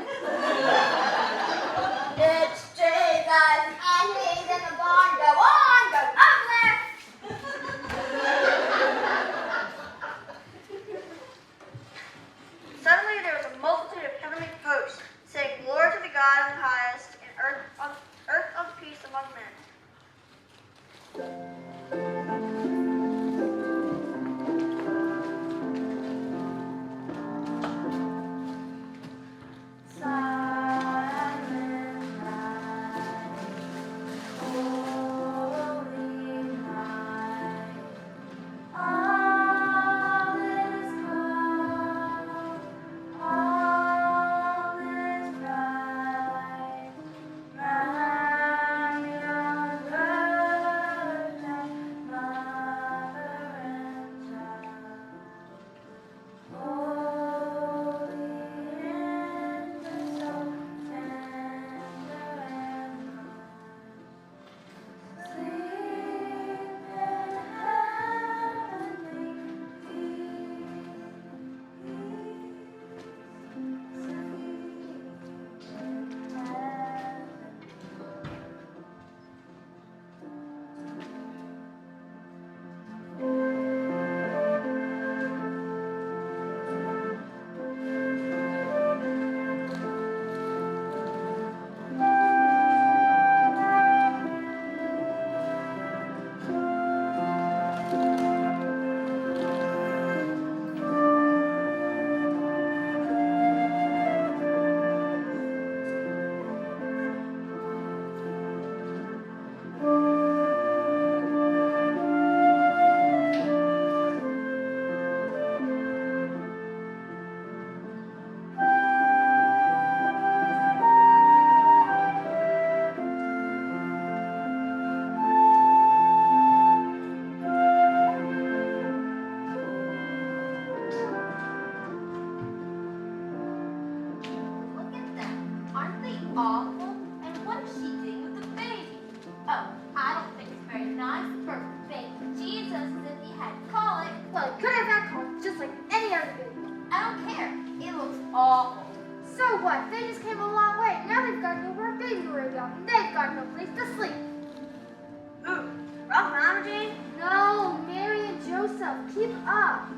It's Jesus, and he's in the barn. Go on, go up there. Suddenly there was a multitude of heavenly hosts, saying, Glory to the God in the highest, and earth of peace among men. Look at them. Aren't they awful? And what is she doing with the baby? Oh, I don't think it's very nice for baby Jesus if he had colic. Well, it could have had colic just like any other baby. I don't care. It looks awful. So what? They just came a long way. Now they've got to go where a baby will be, and they've got no place to sleep. Who? Ralph and Anna Jane? No, Mary and Joseph, keep up.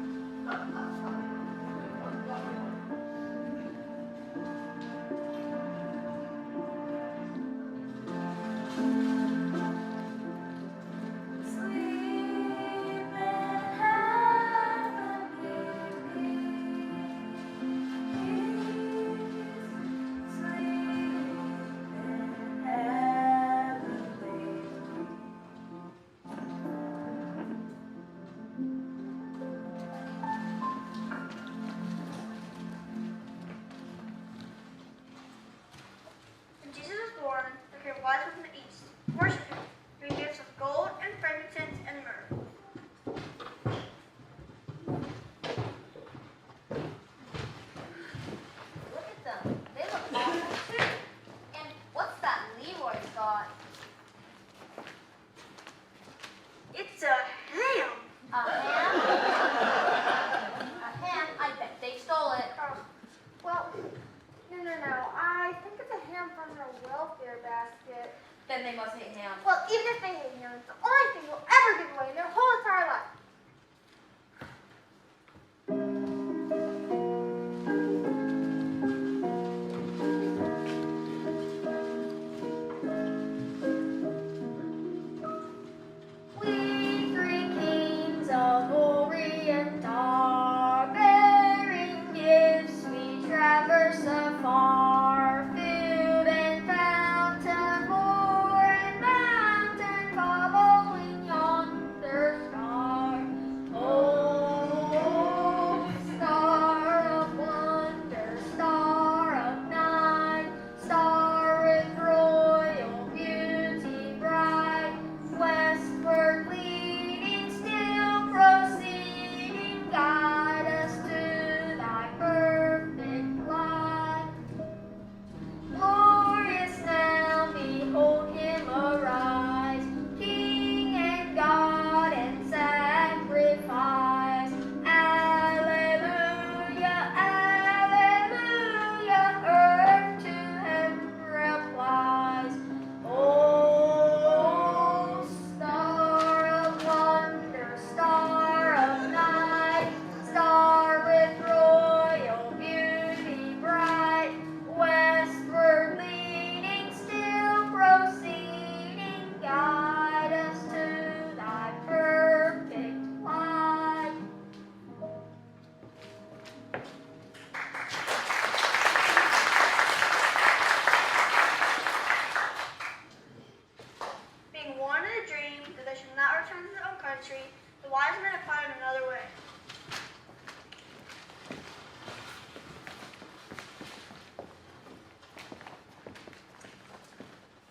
wise men have found another way.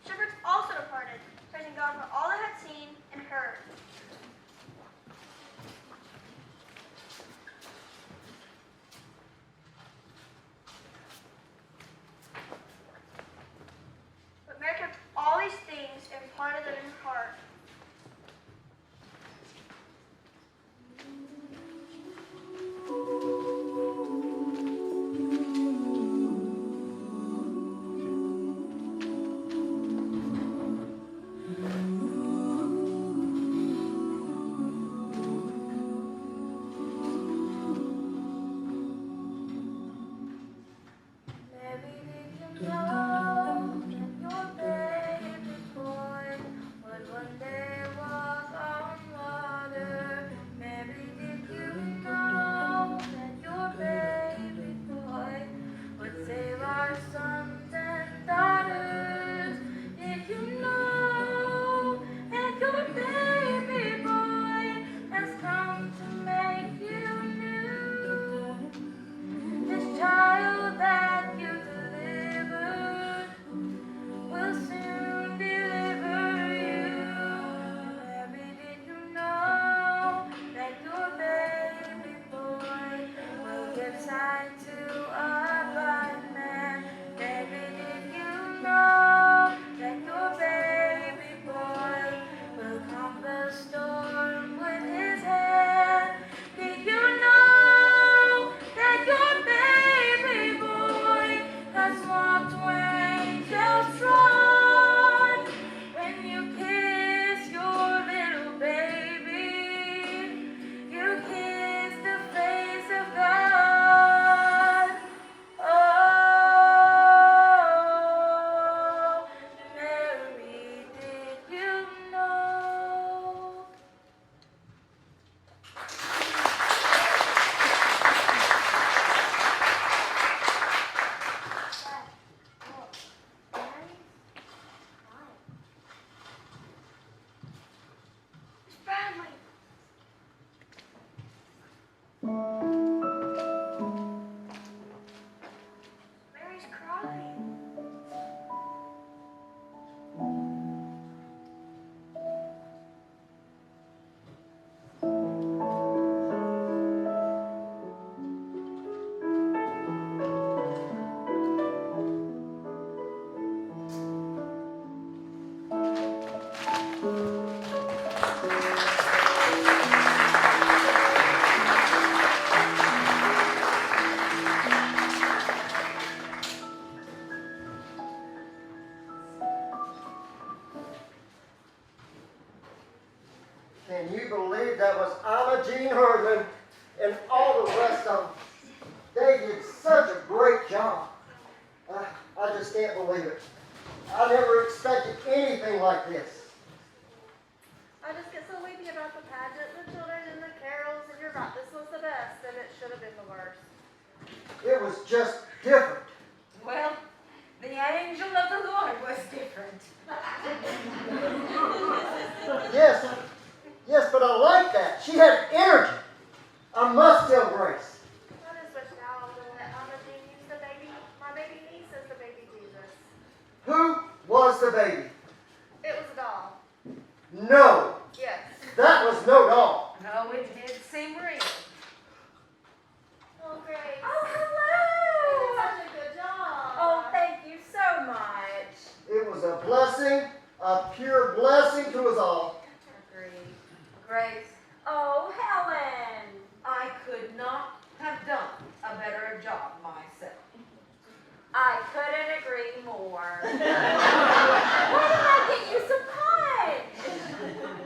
Shepherds also departed, praising God for all they had seen and heard. But Mary kept all these things and planted them in her heart. Maybe did you know that your baby boy would one day walk on water? Maybe did you know that your baby boy would save our sons and daughters? Did you know that your baby boy has come to make you new? This child that you delivered will soon deliver you. Maybe did you know that your baby boy will give sight to a blind man? Maybe did you know that your baby boy will calm the storm with his hand? Did you know that your baby boy has walked where angels trod? When you kiss your little baby, you kiss the face of God. Oh, Mary, did you know? It's Bradley. Mary's crying. Can you believe that was Alma Jean Herdman and all the rest of them? They did such a great job. I just can't believe it. I never expected anything like this. I just get so weepy about the pageant, the children, and the carols, and you're right, this was the best, and it should have been the worst. It was just different. Well, the angel of the Lord was different. Yes, but I like that. She had energy. I must tell Grace. I just wish now that Mama Jean used the baby, my baby niece as the baby Jesus. Who was the baby? It was a doll. No, Yes. that was no doll. No, it did seem real. Oh, Grace. Oh, You hello. did such a good job. Oh, thank you so much. It was a blessing, a pure blessing to us all. Agreed. Grace, Oh, Helen. I could not have done a better job myself. I couldn't agree more. Why did I get you some punch?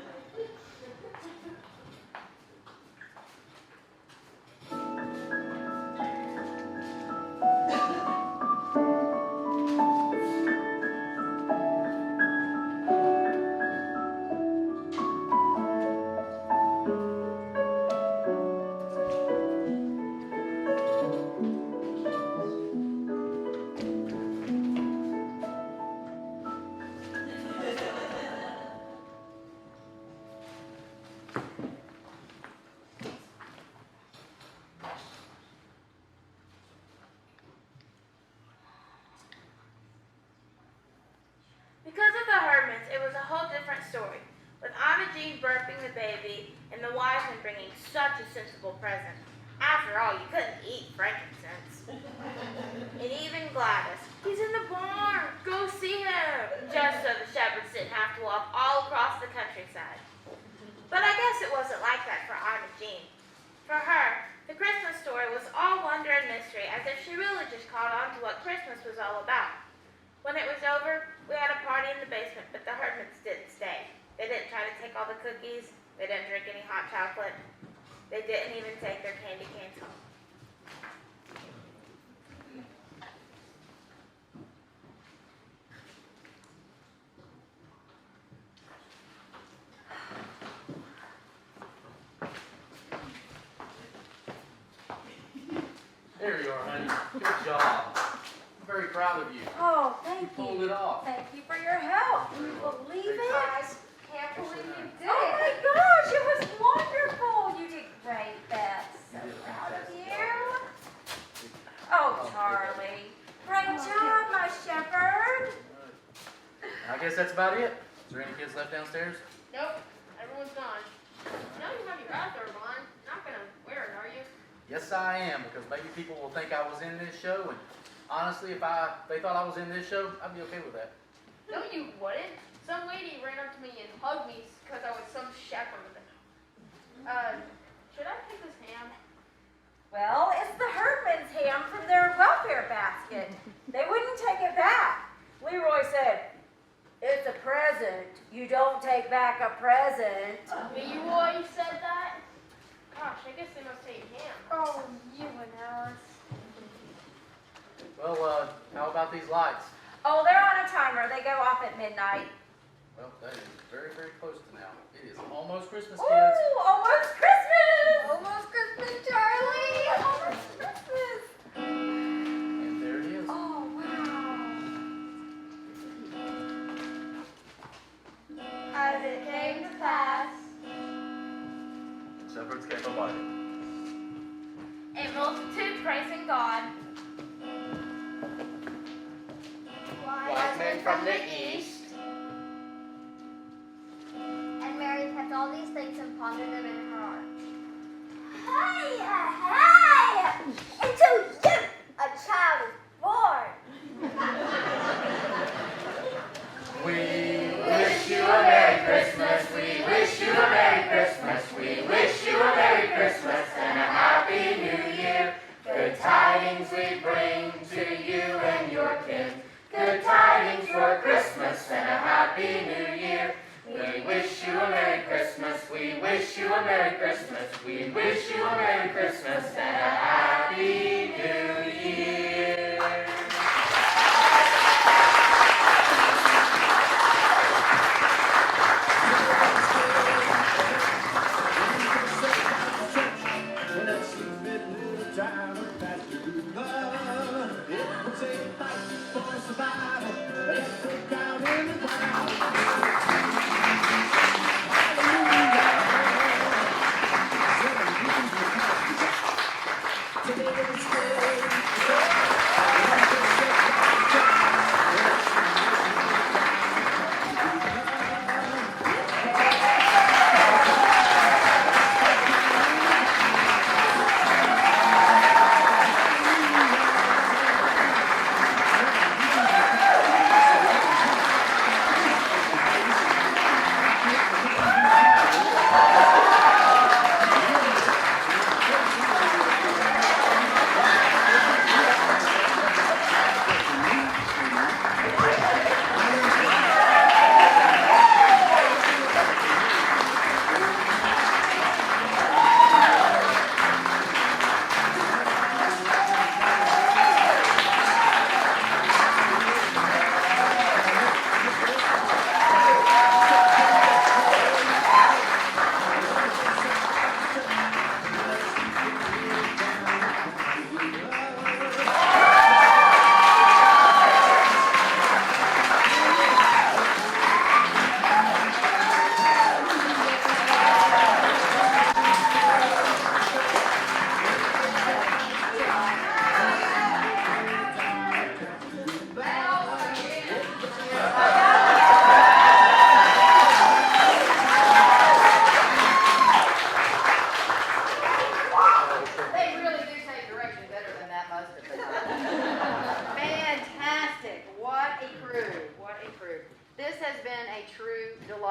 Imogene burping the baby, and the wise men bringing such a sensible present. After all, you couldn't eat frankincense. And even Gladys, he's in the barn, go see him. Just so the shepherds didn't have to walk all across the countryside. But I guess it wasn't like that for Imogene. For her, the Christmas story was all wonder and mystery, as if she really just caught on to what Christmas was all about. When it was over, we had a party in the basement, but the Herdmans didn't stay. They didn't try to take all the cookies. They didn't drink any hot chocolate. They didn't even take their candy canes home. There you are, honey. Good job. I'm very proud of you. Oh, thank You you. pulled it off. Thank you for your help. Can you believe it? I can't believe you did Oh it. my gosh, it was wonderful. You did great, Beth. So You did proud of fantastic. you. Oh, Charlie. Great job, my shepherd. I guess that's about it. Is there any kids left downstairs? Nope, everyone's gone. Now you have your bathrobe on. Not gonna wear it, are you? Yes, I am, because maybe people will think I was in this show, and honestly, if they thought I was in this show, I'd be okay with that. No, you wouldn't. Some lady ran up to me and hugged me because I was some shepherd. Should I take this ham? Well, it's the Herdman's ham from their welfare basket. They wouldn't take it back. Leroy said, "It's a present. You don't take back a present." Leroy said that? Gosh, I guess they must take ham. Oh, you and Alice. Well, how about these lights? Oh, they're on a timer. They go off at midnight. Well, that is very, very close to now. It is almost Christmas, kids. Ooh, almost Christmas! Almost Christmas, Charlie. Almost Christmas! And there it is. Oh, wow. As it came to pass. Shepherds came to life. A multitude praising God. Wise men from the east. And Mary kept all these things and pondered them in her heart. Hey, hey! Into you a child is born. We wish you a Merry Christmas. We wish you a Merry Christmas. We wish you a Merry Christmas and a Happy New Year. Good tidings we bring to you and your kin. Good tidings for Christmas and a Happy New Year. We wish you a Merry Christmas. We wish you a Merry Christmas. We wish you a Merry Christmas and a Happy New Year. Let's leave it a little time with that new love. It will take a fight for survival. Let's go down in the ground. Hallelujah. Today is the day.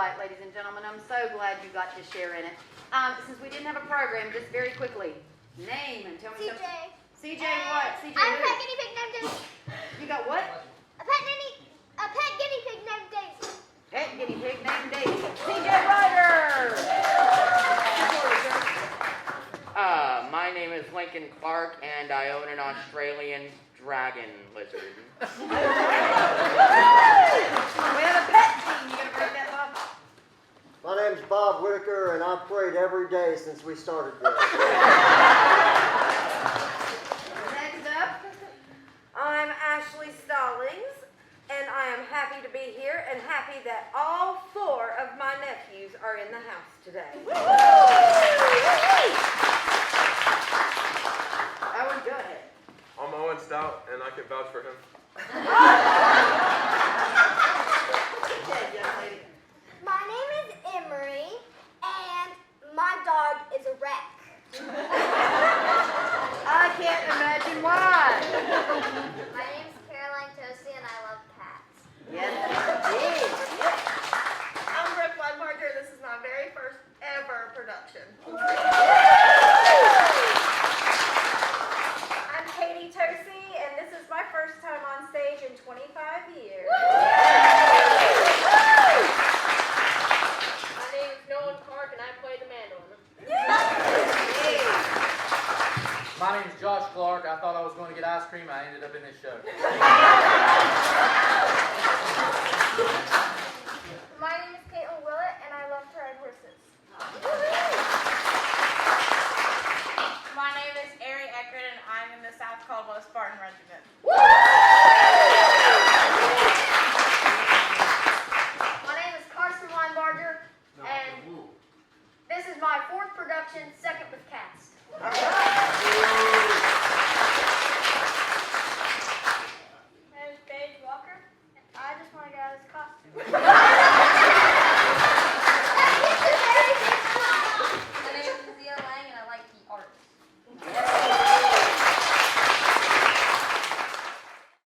right, ladies and gentlemen, I'm so glad you got to share in it. Since we didn't have a program, just very quickly, name and tell me CJ. something. CJ what? CJ I have a who? pet guinea pig named Daisy. You got what? A pet guinea pig named Daisy. Pet guinea pig named Daisy. CJ Ryder! My name is Lincoln Clark, and I own an Australian dragon lizard. We have a pet team. You gonna break that, Bob? My name's Bob Whitaker, and I've prayed every day since we started this. Next up. I'm Ashley Stallings, and I am happy to be here and happy that all 4 of my nephews are in the house today. Owen, go ahead. I'm Owen Stout, and I can vouch for him. My name is Emery, and my dog is a wreck. I can't imagine why. My name's Caroline Toasty, and I love cats. Yes, indeed. Yes. I'm Brooke Bloodmarker. This is my very first ever production. I'm Katie Tosi, and this is my first time on stage in 25 years. My name is Nolan Clark, and I play the mandolin. My name's Josh Clark. I thought I was going to get ice cream. I ended up in this show. My name is Caitlin Willett, and I love to ride horses. My name is Ari Eckert, and I'm in the South Caldwell Spartan Regiment.